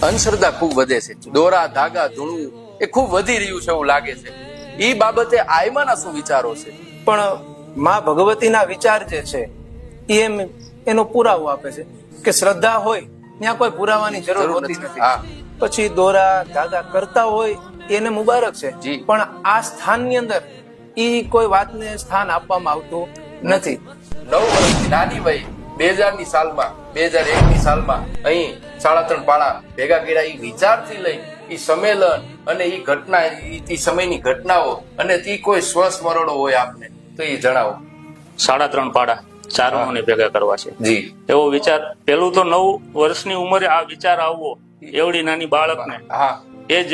અંધશ્રદ્ધા ખૂબ વધે છે. દોરા ધાગા ધૂણવું એ ખૂબ વધી રહ્યું છે એવું લાગે છે. એ બાબતે આયમાના શું વિચારો છે? પણ માં ભગવતીના વિચાર જે છે એનો પુરાવો આપે છે કે શ્રદ્ધા હોય ત્યાં કોઈ પુરાવાની જરૂર હોતી નથી. પછી દોરા ધાગા કરતા હોય એને મુબારક છે, પણ આ સ્થાનની અંદર ઈ કોઈ વાતને સ્થાન આપવામાં આવતું નથી. 9 વર્ષની નાની વય 2000ની સાલમાં 2001ની સાલમાં અહીં 3.5 પાડા ભેગા કર્યા. એ વિચારથી લઈ એ સંમેલન અને એ ઘટના, એ સમયની ઘટનાઓ અને તે કોઈ સ્વસ્મરણો હોય આપને તો એ જણાવો. 3.5 પાડા ચારણોને ભેગા કરવા છે જી, એવો વિચાર. પેલું તો 9 વર્ષની ઉંમરે આ વિચાર આવવો એવડી નાની બાળકને, એ જ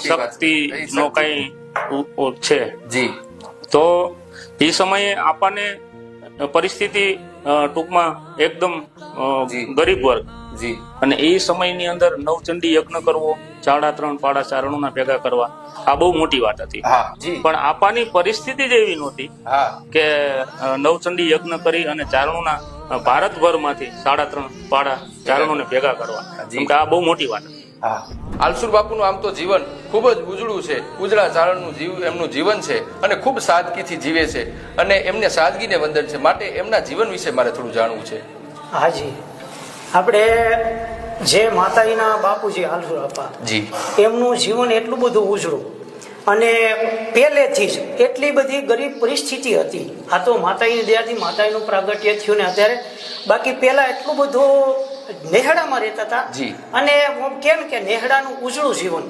શક્તિ નો કઈ છે જી. તો એ સમયે આપણને પરિસ્થિતિ ટૂંકમાં એકદમ ગરીબ વર્ગ જી, અને એ સમયની અંદર નવચંડી યજ્ઞ કરવો, 3.5 પાડા ચારણોના ભેગા કરવા, આ બહુ મોટી વાત હતી. પણ આપવાની પરિસ્થિતિ જ એવી નહોતી કે નવચંડી યજ્ઞ કરી અને ચારણોના ભારતભરમાંથી 3.5 પાડા ચારણોને ભેગા કરવા, કેમ કે આ બહુ મોટી વાત હતી. આલસુર બાપુનું આમ તો જીવન ખૂબ જ ઉજળું છે. ઉજળા ચારણનું એમનું જીવન છે અને ખૂબ સાદગીથી જીવે છે અને એમને સાદગીને વંદન છે. માટે એમના જીવન વિશે મારે થોડું જાણવું છે. હાજી, આપણે જે માતાજીના બાપુજી આલસુર બાપા જી, એમનું જીવન એટલું બધું ઉજળું અને પહેલેથી જ એટલી બધી ગરીબ પરિસ્થિતિ હતી. આ તો માતાજીની દયાથી માતાજીનું પ્રાગટ્ય થયું ને અત્યારે, બાકી પહેલા એટલું બધું નેહડામાં રહેતા હતા. અને કેમ કે નેહડાનું ઉજળું જીવન,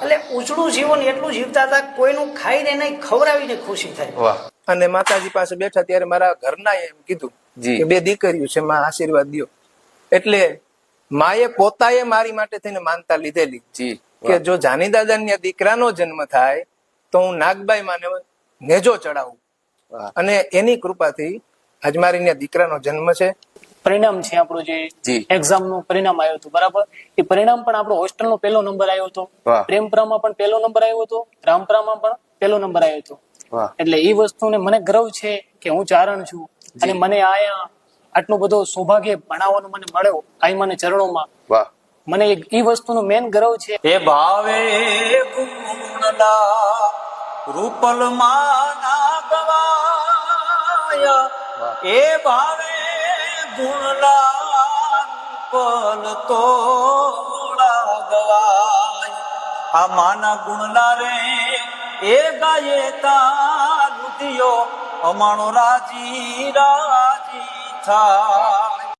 એટલે ઉજળું જીવન એટલું જીવતા હતા, કોઈનું ખાઈને નહીં ખવડાવીને ખુશી થાય. અને માતાજી પાસે બેઠા ત્યારે મારા ઘરના એમ કીધું કે 2 દીકરીઓ છે, માં આશીર્વાદ દો. એટલે માએ પોતાએ મારી માટે થઈને માનતા લીધેલી કે જો જાની દાદાના દીકરાનો જન્મ થાય તો હું નાગબાઈ માને નેજો ચડાવું, અને એની કૃપાથી આજ મારી દીકરાનો જન્મ છે. પરિણામ છે આપણું જે એક્ઝામ નું પરિણામ આવ્યું હતું, બરાબર, એ પરિણામ પણ આપણો હોસ્ટેલ નો 1લો નંબર આવ્યો હતો, પ્રેમપરામાં પણ 1લો નંબર આવ્યો હતો, રામપરામાં પણ 1લો નંબર આવ્યો હતો. એટલે એ વસ્તુને મને ગર્વ છે કે હું ચારણ છું અને મને આયા આટલું બધું સૌભાગ્ય ભણાવવાનું મને મળ્યો આઈમાને ચરણોમાં. મને એ વસ્તુનો મેન ગર્વ છે. એ ભાવે ગુણલા રૂપલમાં ના ગવાયા, એ ભાવે ગુણલા રૂપલ તોડા ગવાય. આ માના ગુણલા રે એ ગાયે તા રુદિયો અમાણો રાજી રાજી થા.